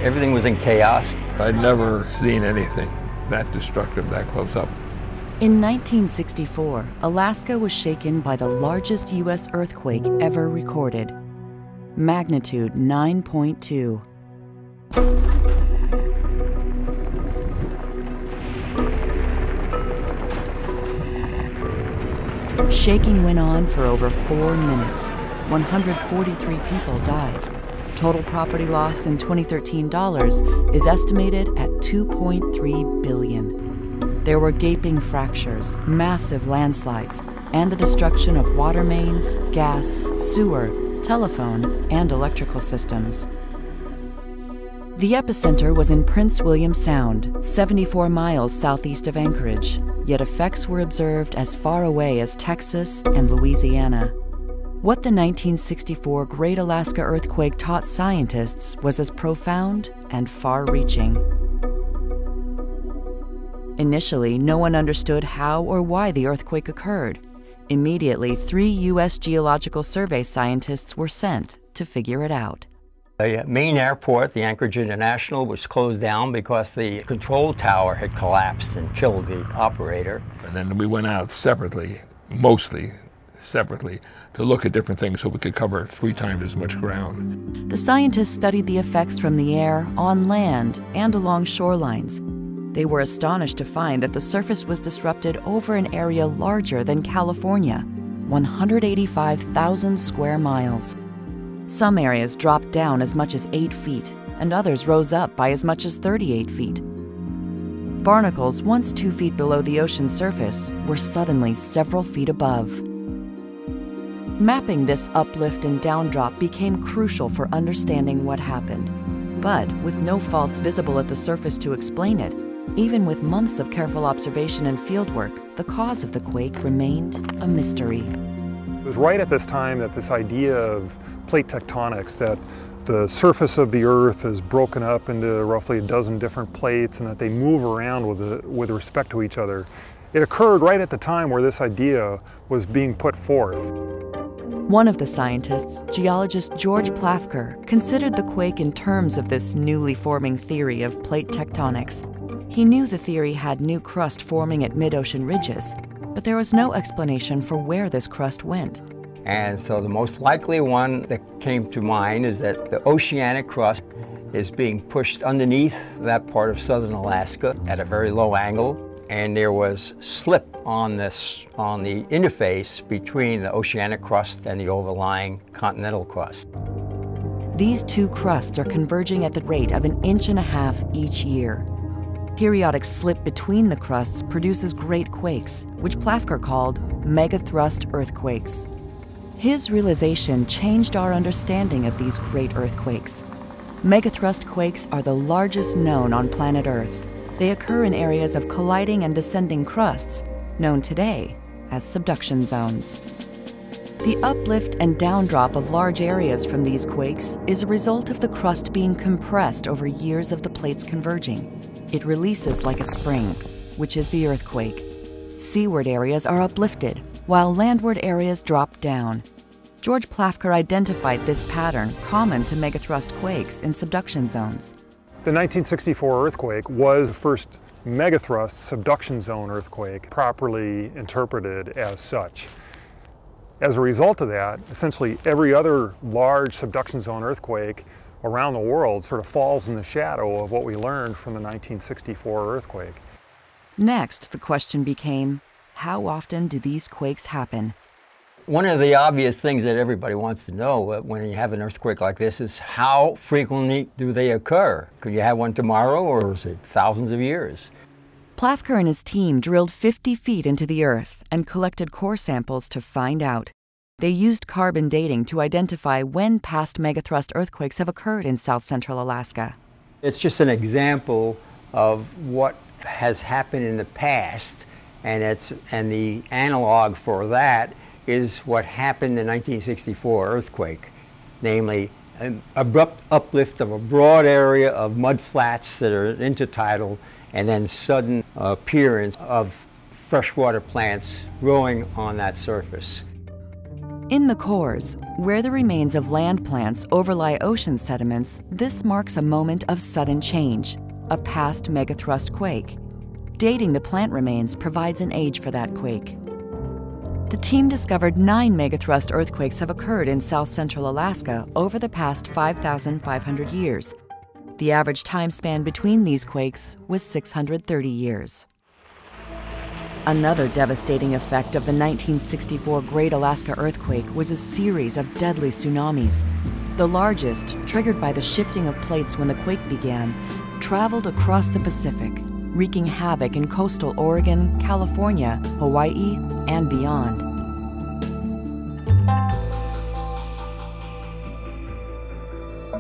Everything was in chaos. I'd never seen anything that destructive that close up. In 1964, Alaska was shaken by the largest U.S. earthquake ever recorded, magnitude 9.2. Shaking went on for over 4 minutes. 143 people died. Total property loss in 2013 dollars is estimated at $2.3 billion. There were gaping fractures, massive landslides, and the destruction of water mains, gas, sewer, telephone, and electrical systems. The epicenter was in Prince William Sound, 74 miles southeast of Anchorage, yet effects were observed as far away as Texas and Louisiana. What the 1964 Great Alaska Earthquake taught scientists was as profound and far-reaching. Initially, no one understood how or why the earthquake occurred. Immediately, 3 U.S. Geological Survey scientists were sent to figure it out. The main airport, the Anchorage International, was closed down because the control tower had collapsed and killed the operator. And then we went out separately, mostly separately, to look at different things so we could cover 3 times as much ground. The scientists studied the effects from the air, on land, and along shorelines. They were astonished to find that the surface was disrupted over an area larger than California, 185,000 square miles. Some areas dropped down as much as 8 feet, and others rose up by as much as 38 feet. Barnacles, once 2 feet below the ocean's surface, were suddenly several feet above. Mapping this uplift and downdrop became crucial for understanding what happened. But with no faults visible at the surface to explain it, even with months of careful observation and fieldwork, the cause of the quake remained a mystery. It was right at this time that this idea of plate tectonics, that the surface of the Earth is broken up into roughly a dozen different plates and that they move around with respect to each other. It occurred right at the time where this idea was being put forth. One of the scientists, geologist George Plafker, considered the quake in terms of this newly forming theory of plate tectonics. He knew the theory had new crust forming at mid-ocean ridges, but there was no explanation for where this crust went. And so the most likely one that came to mind is that the oceanic crust is being pushed underneath that part of southern Alaska at a very low angle, and there was slip on the interface between the oceanic crust and the overlying continental crust. These 2 crusts are converging at the rate of 1.5 inches each year. Periodic slip between the crusts produces great quakes, which Plafker called megathrust earthquakes. His realization changed our understanding of these great earthquakes. Megathrust quakes are the largest known on planet Earth. They occur in areas of colliding and descending crusts, known today as subduction zones. The uplift and downdrop of large areas from these quakes is a result of the crust being compressed over years of the plates converging. It releases like a spring, which is the earthquake. Seaward areas are uplifted, while landward areas drop down. George Plafker identified this pattern common to megathrust quakes in subduction zones. The 1964 earthquake was the first megathrust subduction zone earthquake properly interpreted as such. As a result of that, essentially every other large subduction zone earthquake around the world sort of falls in the shadow of what we learned from the 1964 earthquake. Next, the question became, how often do these quakes happen? One of the obvious things that everybody wants to know when you have an earthquake like this is how frequently do they occur? Could you have one tomorrow, or is it thousands of years? Plafker and his team drilled 50 feet into the earth and collected core samples to find out. They used carbon dating to identify when past megathrust earthquakes have occurred in south-central Alaska. It's just an example of what has happened in the past, and the analog for that is what happened in the 1964 earthquake, namely an abrupt uplift of a broad area of mud flats that are intertidal, and then sudden appearance of freshwater plants growing on that surface. In the cores, where the remains of land plants overlie ocean sediments, this marks a moment of sudden change, a past megathrust quake. Dating the plant remains provides an age for that quake. The team discovered 9 megathrust earthquakes have occurred in south-central Alaska over the past 5,500 years. The average time span between these quakes was 630 years. Another devastating effect of the 1964 Great Alaska Earthquake was a series of deadly tsunamis. The largest, triggered by the shifting of plates when the quake began, traveled across the Pacific, wreaking havoc in coastal Oregon, California, Hawaii, and beyond.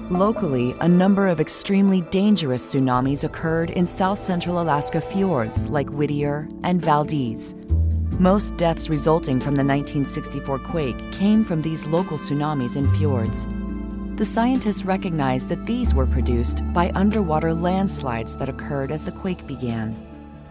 Locally, a number of extremely dangerous tsunamis occurred in south-central Alaska fjords like Whittier and Valdez. Most deaths resulting from the 1964 quake came from these local tsunamis in fjords. The scientists recognized that these were produced by underwater landslides that occurred as the quake began.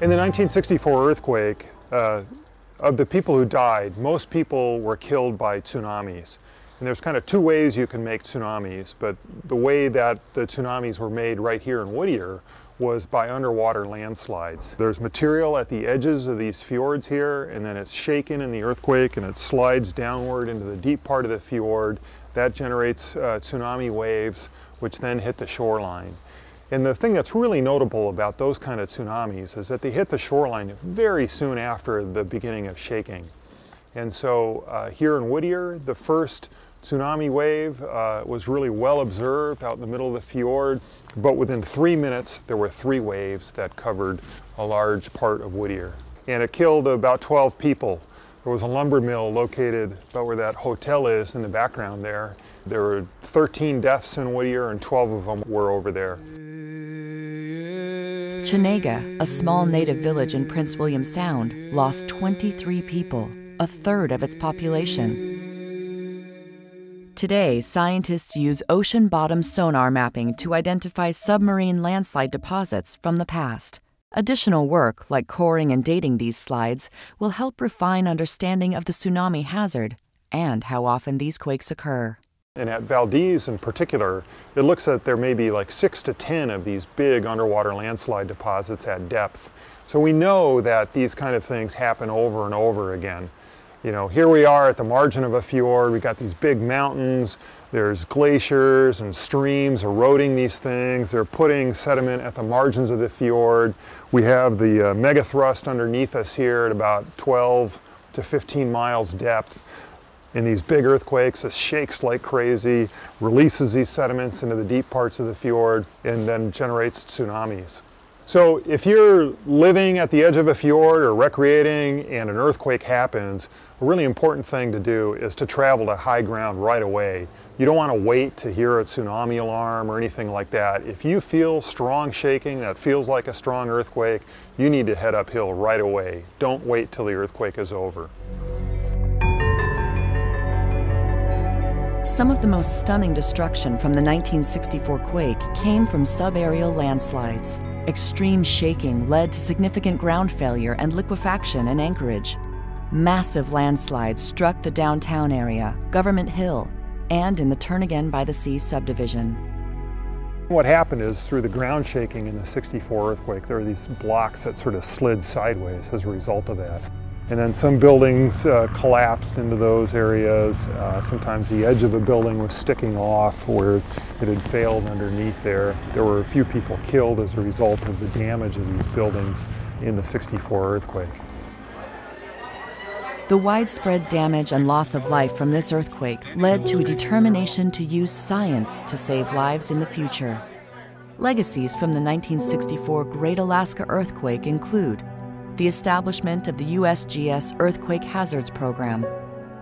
In the 1964 earthquake, of the people who died, most people were killed by tsunamis. And there's kind of two ways you can make tsunamis, but the way that the tsunamis were made right here in Whittier was by underwater landslides. There's material at the edges of these fjords here, and then it's shaken in the earthquake and it slides downward into the deep part of the fjord. That generates tsunami waves, which then hit the shoreline. And the thing that's really notable about those kind of tsunamis is that they hit the shoreline very soon after the beginning of shaking. And so here in Whittier, the first tsunami wave was really well observed out in the middle of the fjord, but within 3 minutes there were 3 waves that covered a large part of Whittier. And it killed about 12 people. There was a lumber mill located about where that hotel is in the background there. There were 13 deaths in Whittier and 12 of them were over there. Chenega, a small native village in Prince William Sound, lost 23 people, a third of its population. Today, scientists use ocean bottom sonar mapping to identify submarine landslide deposits from the past. Additional work, like coring and dating these slides, will help refine understanding of the tsunami hazard and how often these quakes occur. And at Valdez in particular, it looks like there may be like 6 to 10 of these big underwater landslide deposits at depth. So we know that these kind of things happen over and over again. You know, here we are at the margin of a fjord, we've got these big mountains, there's glaciers and streams eroding these things, they're putting sediment at the margins of the fjord. We have the megathrust underneath us here at about 12 to 15 miles depth. In these big earthquakes, it shakes like crazy, releases these sediments into the deep parts of the fjord, and then generates tsunamis. So if you're living at the edge of a fjord or recreating and an earthquake happens, a really important thing to do is to travel to high ground right away. You don't want to wait to hear a tsunami alarm or anything like that. If you feel strong shaking that feels like a strong earthquake, you need to head uphill right away. Don't wait till the earthquake is over. Some of the most stunning destruction from the 1964 quake came from subaerial landslides. Extreme shaking led to significant ground failure and liquefaction in Anchorage. Massive landslides struck the downtown area, Government Hill, and in the Turn Again by the Sea subdivision. What happened is through the ground shaking in the 64 earthquake, there were these blocks that sort of slid sideways as a result of that. And then some buildings collapsed into those areas. Sometimes the edge of a building was sticking off where it had failed underneath there. There were a few people killed as a result of the damage of these buildings in the 64 earthquake. The widespread damage and loss of life from this earthquake led to a determination to use science to save lives in the future. Legacies from the 1964 Great Alaska Earthquake include the establishment of the USGS Earthquake Hazards Program,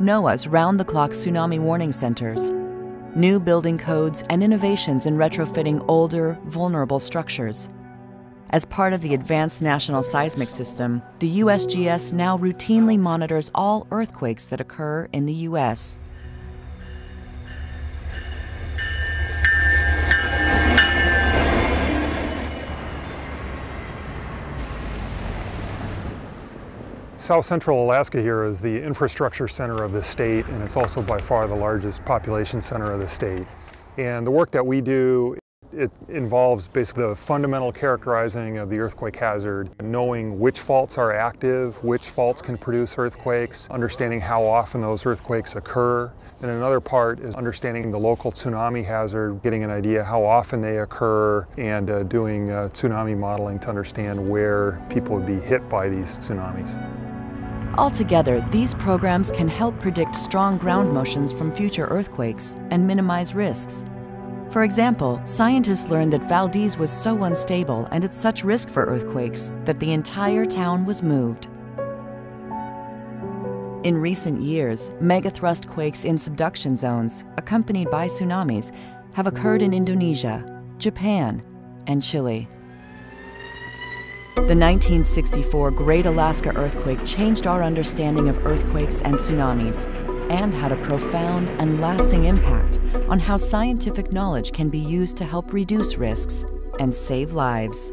NOAA's round-the-clock Tsunami Warning Centers, new building codes and innovations in retrofitting older, vulnerable structures. As part of the Advanced National Seismic System, the USGS now routinely monitors all earthquakes that occur in the U.S. South Central Alaska here is the infrastructure center of the state, and it's also by far the largest population center of the state. And the work that we do, it involves basically the fundamental characterizing of the earthquake hazard, knowing which faults are active, which faults can produce earthquakes, understanding how often those earthquakes occur. And another part is understanding the local tsunami hazard, getting an idea how often they occur, and doing tsunami modeling to understand where people would be hit by these tsunamis. Altogether, these programs can help predict strong ground motions from future earthquakes and minimize risks. For example, scientists learned that Valdez was so unstable and at such risk for earthquakes that the entire town was moved. In recent years, megathrust quakes in subduction zones, accompanied by tsunamis, have occurred in Indonesia, Japan, and Chile. The 1964 Great Alaska Earthquake changed our understanding of earthquakes and tsunamis, and had a profound and lasting impact on how scientific knowledge can be used to help reduce risks and save lives.